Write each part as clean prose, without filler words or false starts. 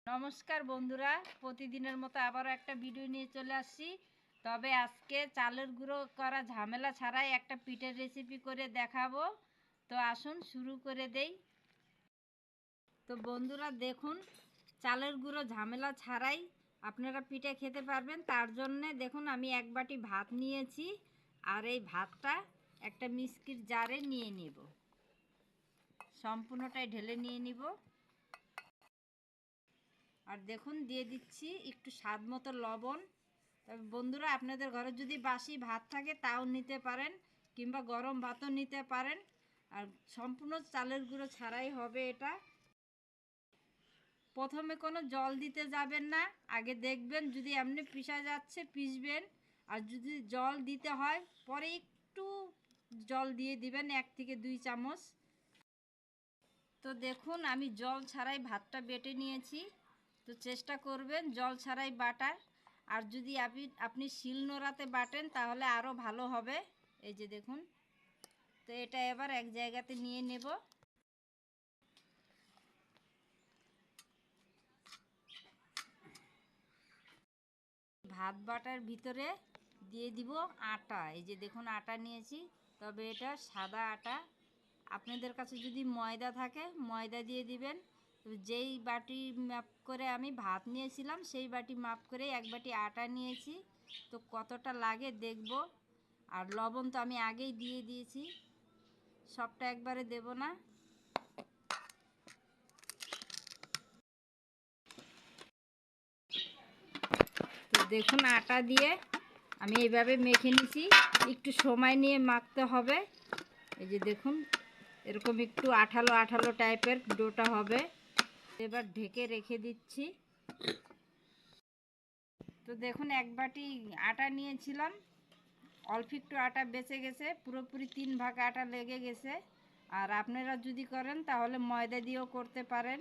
নমস্কার বন্ধুরা, প্রতিদিনের মতো আবারও একটা ভিডিও নিয়ে চলে আসছি। তবে আজকে চালের গুঁড়ো করা ঝামেলা ছাড়াই একটা পিঠের রেসিপি করে দেখাবো। তো আসুন শুরু করে দেই। তো বন্ধুরা দেখুন, চালের গুঁড়ো ঝামেলা ছাড়াই আপনারা পিঠে খেতে পারবেন। তার জন্যে দেখুন আমি এক বাটি ভাত নিয়েছি, আর এই ভাতটা একটা মিক্সির জারে নিয়ে নিব, সম্পূর্ণটাই ঢেলে নিয়ে নিব। আর দেখুন দিয়ে দিচ্ছি একটু স্বাদ মতো লবণ। তবে বন্ধুরা আপনাদের ঘরে যদি বাসি ভাত থাকে তাও নিতে পারেন, কিংবা গরম ভাতও নিতে পারেন। আর সম্পূর্ণ চালের গুঁড়ো ছাড়াই হবে এটা। প্রথমে কোনো জল দিতে যাবেন না, আগে দেখবেন যদি এমনি পিষা যাচ্ছে পিষবেন। আর যদি জল দিতে হয় পরে একটু জল দিয়ে দিবেন, 1 থেকে 2 চামচ। তো দেখুন আমি জল ছাড়াই ভাতটা বেটে নিয়েছি। তো চেষ্টা করবেন জল ছাড়াই বাটার। আর যদি আপনি শিলনোড়াতে বাটেন তাহলে আরও ভালো হবে। এই যে দেখুন, তো এটা এবার এক জায়গাতে নিয়ে নেব। ভাত বাটার ভিতরে দিয়ে দিব আটা। এই যে দেখুন আটা নিয়েছি, তবে এটা সাদা আটা। আপনাদের কাছে যদি ময়দা থাকে ময়দা দিয়ে দিবেন। যেই বাটি মাপ করে আমি ভাত নিয়েছিলাম সেই বাটি মাপ করে 1 বাটি আটা নিয়েছি। তো কতটা লাগে দেখব। আর লবণ তো আমি আগেই দিয়ে দিয়েছি, সবটা একবারে দেব না। তো দেখুন আটা দিয়ে আমি এইভাবে মেখে নিয়েছি। একটু সময় নিয়ে মাখতে হবে। এই যে দেখুন এরকম একটু আঠালো আঠালো টাইপের ডোটা হবে। এবার ঢেকে রেখে দিচ্ছি। তো দেখুন 1 বাটি আটা নিয়েছিলাম, অল্প একটু আটা বেঁচে গেছে, পুরোপুরি 3 ভাগ আটা লেগে গেছে। আর আপনারা যদি করেন তাহলে ময়দা দিয়েও করতে পারেন।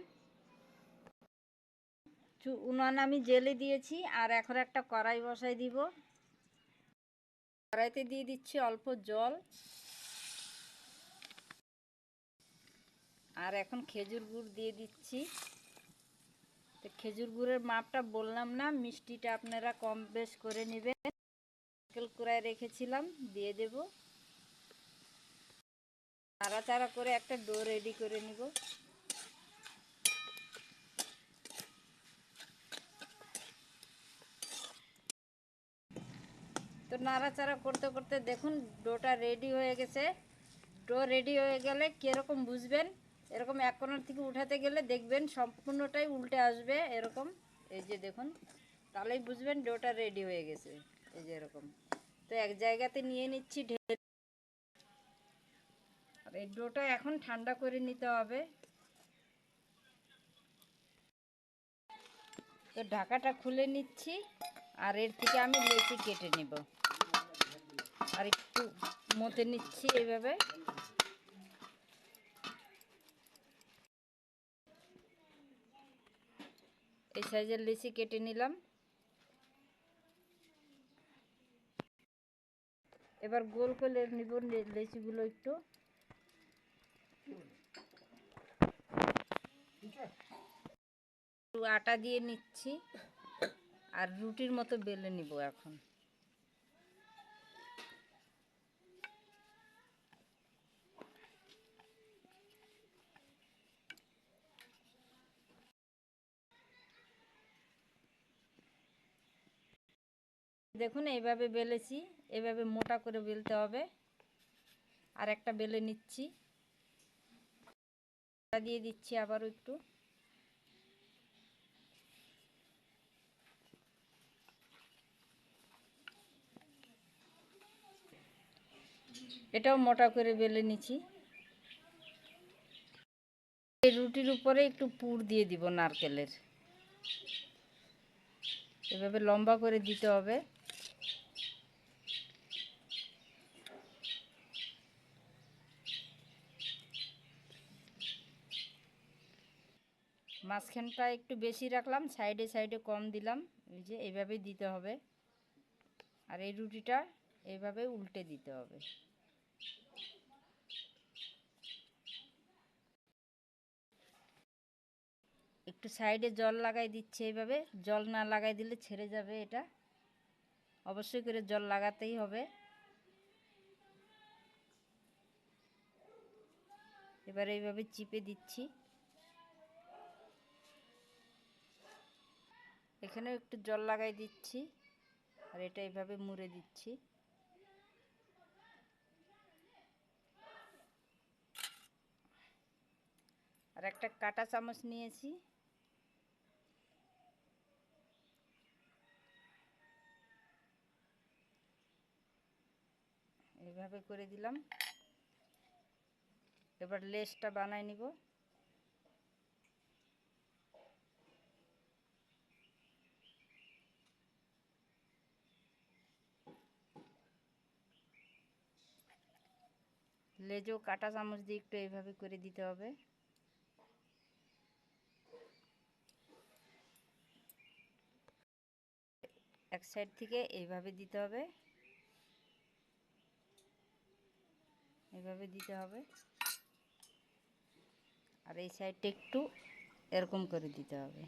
উনান আমি জেলে দিয়েছি, আর এখন একটা কড়াই বসাই দিব। কড়াইতে দিয়ে দিচ্ছি অল্প জল। আর এখন খেজুর গুড় দিয়ে দিচ্ছি। তো খেজুর গুড়ের মাপটা বললাম না, মিষ্টিটা আপনারা কম বেশ করে নেবেন। নারকেল কুড়ায় রেখেছিলাম, দিয়ে দেব। নাড়াচাড়া করে একটা ডো রেডি করে নিব। তো নাড়াচাড়া করতে করতে দেখুন ডোটা রেডি হয়ে গেছে। ডো রেডি হয়ে গেলে কীরকম বুঝবেন, এরকম এক কোণার থেকে উঠাতে গেলে দেখবেন সম্পূর্ণটাই উল্টে আসবে এরকম। এই যে দেখুন, তাহলেই বুঝবেন ডোটা রেডি হয়ে গেছে। এই যে এরকম। তো এক জায়গাতে নিয়ে নিচ্ছি ঢেলে। আর এই ডোটা এখন ঠান্ডা করে নিতে হবে। তো ঢাকাটা খুলে নিচ্ছি, আর এর থেকে আমি লেচি কেটে নেব। আর একটু মতে নিচ্ছি এইভাবে। এই সাইজের লেচি কেটে নিলাম। এবার গোল করে নিব লেচিগুলো। একটু আটা দিয়ে নিচ্ছি, আর রুটির মতো বেলে নিব এখন। দেখুন এইভাবে বেলেছি, এইভাবে মোটা করে বেলতে হবে। আর একটা বেলে নিচ্ছি, দিয়ে দিচ্ছি আবারও একটু। এটাও মোটা করে বেলে নিচ্ছি। এই রুটির উপরে একটু পুর দিয়ে দিব নারকেলের, এভাবে লম্বা করে দিতে হবে। মাঝখানটা একটু বেশি রাখলাম, সাইডে সাইডে কম দিলাম। এই যে এইভাবেই দিতে হবে। আর এই রুটিটা এইভাবে উল্টে দিতে হবে। একটু সাইডে জল লাগাই দিচ্ছি। এইভাবে জল না লাগাই দিলে ছেড়ে যাবে। এটা অবশ্যই করে জল লাগাতেই হবে। এবার এইভাবে চিপে দিচ্ছি। এখানেও একটু জল লাগাই দিচ্ছি আর এটা এইভাবে মুড়ে দিচ্ছি। আর একটা কাঁটা চামচ নিয়েছি। এইভাবে করে দিলাম। এবার লেসটা বানাই নিব। লেজও কাঁটা চামচ দিয়ে একটু এইভাবে করে দিতে হবে। এক সাইড থেকে এইভাবে দিতে হবে, এইভাবে দিতে হবে। আর এই সাইডটা একটু এরকম করে দিতে হবে।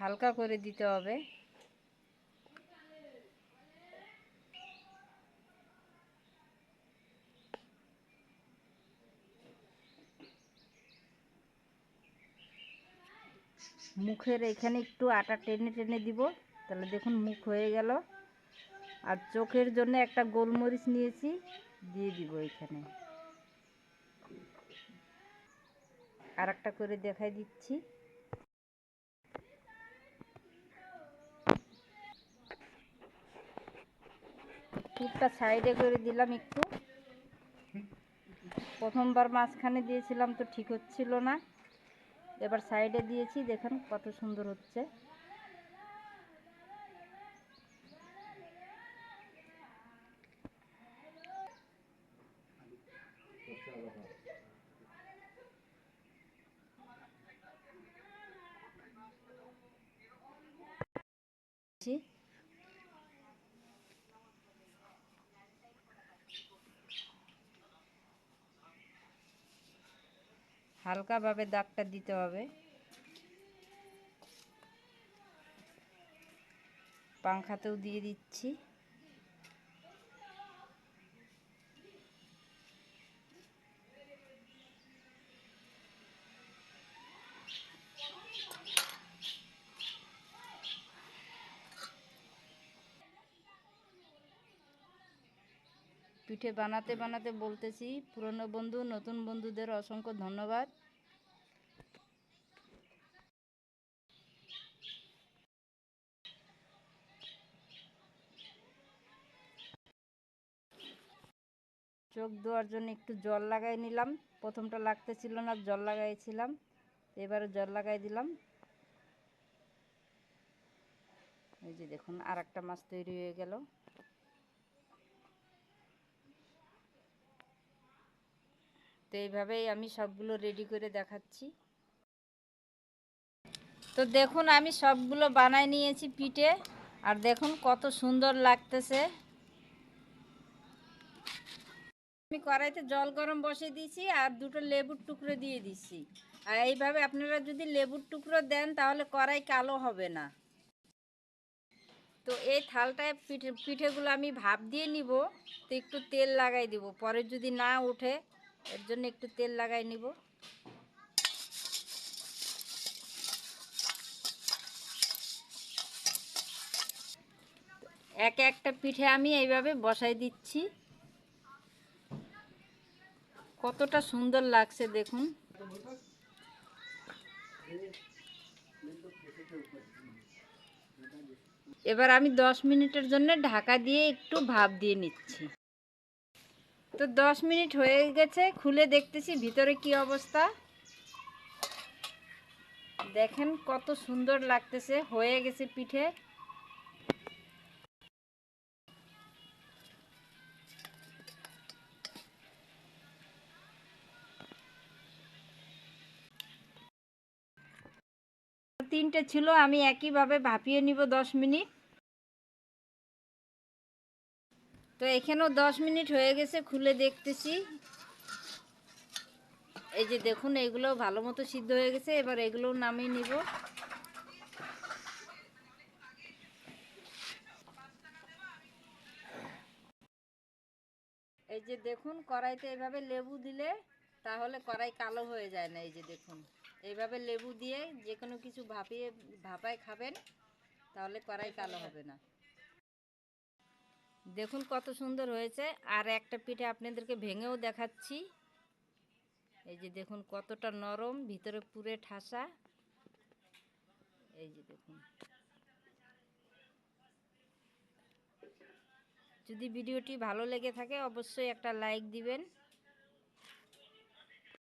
হালকা করে দিতে হবে। মুখের এখানে একটু আটা টেনে টেনে দিব, তাহলে দেখুন মুখ হয়ে গেল। আর চোখের জন্য একটা গোলমরিচ নিয়েছি, দিয়ে দিব এখানে। আর একটা করে দেখাই দিচ্ছি। পুরটা সাইডে করে দিলাম একটু। প্রথমবার মাঝখানে দিয়েছিলাম তো ঠিক হচ্ছিল না, এবার সাইডে দিয়েছি, দেখুন কত সুন্দর হচ্ছে। হালকাভাবে দাগটা দিতে হবে। পাংখাতেও দিয়ে দিচ্ছি। পিঠে বানাতে বানাতে বলতেছি, পুরনো বন্ধু নতুন বন্ধুদের অসংখ্য ধন্যবাদ। চোখ ধোয়ার জন্য একটু জল লাগাই নিলাম। প্রথমটা লাগতেছিল না, জল লাগাইছিলাম, এবারে জল লাগাই দিলাম। এই যে দেখুন আর একটা মাছ তৈরি হয়ে গেল। তো এইভাবেই আমি সবগুলো রেডি করে দেখাচ্ছি। তো দেখুন আমি সবগুলো বানাই নিয়েছি পিঠে, আর দেখুন কত সুন্দর লাগতেছে। আমি কড়াইতে জল গরম বসিয়ে দিয়েছি আর দুটো লেবুর টুকরো দিয়ে দিচ্ছি। আর এইভাবে আপনারা যদি লেবুর টুকরো দেন তাহলে কড়াই কালো হবে না। তো এই থালটায় পিঠেগুলো আমি ভাপ দিয়ে নিব। তো একটু তেল লাগাই দিব, পরে যদি না ওঠে এর জন্য একটু তেল লাগাই নিব। এক একটা পিঠে আমি এইভাবে বসাই দিচ্ছি। কতটা সুন্দর লাগছে দেখুন। এবার আমি 10 মিনিটের জন্য ঢাকা দিয়ে একটু ভাপ দিয়ে নিচ্ছি। তো 10 মিনিট হয়ে গেছে, খুলে দেখতেছি ভিতরে কি অবস্থা। দেখেন কত সুন্দর লাগতেছে, হয়ে গেছে পিঠে। তিনটে ছিল, আমি একইভাবে ভাপিয়ে নিব 10 মিনিট। তো এখানেও 10 মিনিট হয়ে গেছে, খুলে দেখতেছি। এই যে দেখুন এগুলো ভালো মতো সিদ্ধ হয়ে গেছে। এবার এগুলো নামিয়ে নিব। এই যে দেখুন কড়াইতে এইভাবে লেবু দিলে তাহলে কড়াই কালো হয়ে যায় না। এই যে দেখুন এইভাবে লেবু দিয়ে যে কোনো কিছু ভাপায় খাবেন, তাহলে কড়াই কালো হবে না। দেখুন কত সুন্দর হয়েছে। আর একটা পিঠে আপনাদেরকে ভেঙেও দেখাচ্ছি। এই যে দেখুন কতটা নরম, ভিতরে পুরে ঠাসা। এই যে দেখুন। যদি ভিডিওটি ভালো লেগে থাকে অবশ্যই একটা লাইক দিবেন।